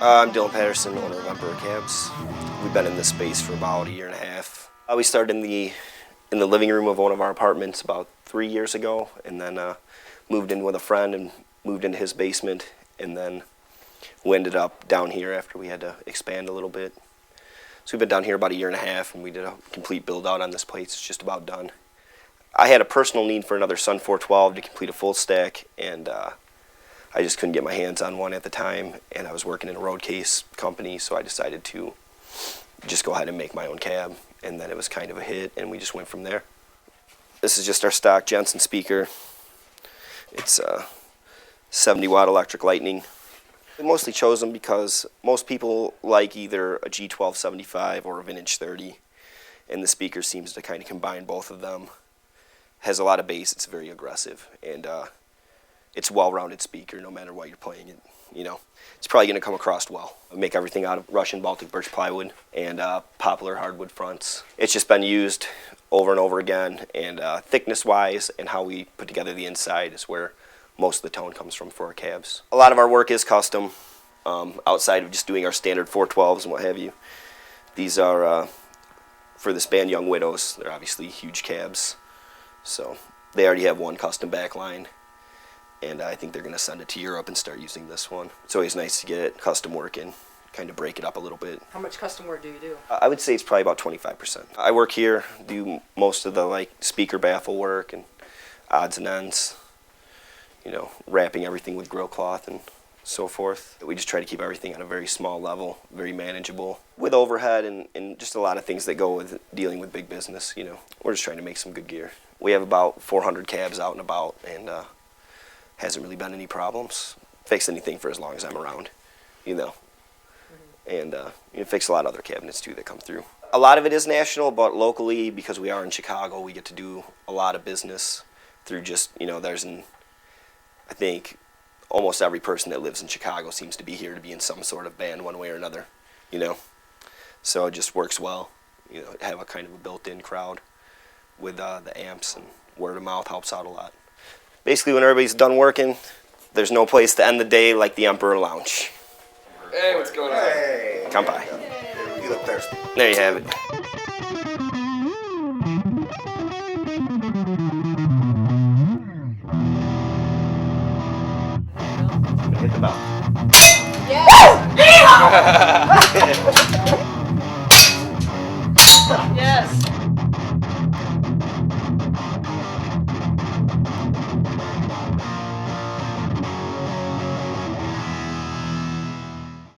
I'm Dylan Patterson, owner of Emperor Cabs. We've been in this space for about a year and a half. We started in the living room of one of our apartments about 3 years ago, and then moved in with a friend and moved into his basement, and then we ended up down here after we had to expand a little bit. So we've been down here about a year and a half, and we did a complete build out on this place. It's just about done. I had a personal need for another Sun 412 to complete a full stack, and I just couldn't get my hands on one at the time, and I was working in a road case company, so I decided to just go ahead and make my own cab, and then it was kind of a hit, and we just went from there. This is just our stock Jensen speaker. It's a 70-watt electric lightning. I mostly chose them because most people like either a G1275 or a vintage 30, and the speaker seems to kind of combine both of them. Has a lot of bass, it's very aggressive, and it's a well-rounded speaker no matter what you're playing it. You know, it's probably going to come across well. I make everything out of Russian Baltic birch plywood and poplar hardwood fronts. It's just been used over and over again, and thickness-wise and how we put together the inside is where most of the tone comes from for our cabs. A lot of our work is custom, outside of just doing our standard 412s and what have you. These are for this band Young Widows. They're obviously huge cabs, so they already have one custom backline, and I think they're going to send it to Europe and start using this one. It's always nice to get custom work in, kind of break it up a little bit. How much custom work do you do? I would say it's probably about 25%. I work here, do most of the speaker baffle work and odds and ends, you know, wrapping everything with grill cloth and so forth. We just try to keep everything on a very small level, very manageable, with overhead and just a lot of things that go with dealing with big business. You know, we're just trying to make some good gear. We have about 400 cabs out and about, and hasn't really been any problems. Fix anything for as long as I'm around, you know. And you fix a lot of other cabinets too that come through. A lot of it is national, but locally, because we are in Chicago, we get to do a lot of business through just, you know, I think almost every person that lives in Chicago seems to be here to be in some sort of band one way or another, you know. So it just works well, you know, have a kind of a built-in crowd with the amps, and word of mouth helps out a lot. Basically, when everybody's done working, there's no place to end the day like the Emperor Lounge. Hey, what's going on? Hey. Come by. You look thirsty. There you have it. Hit the bell. Yes!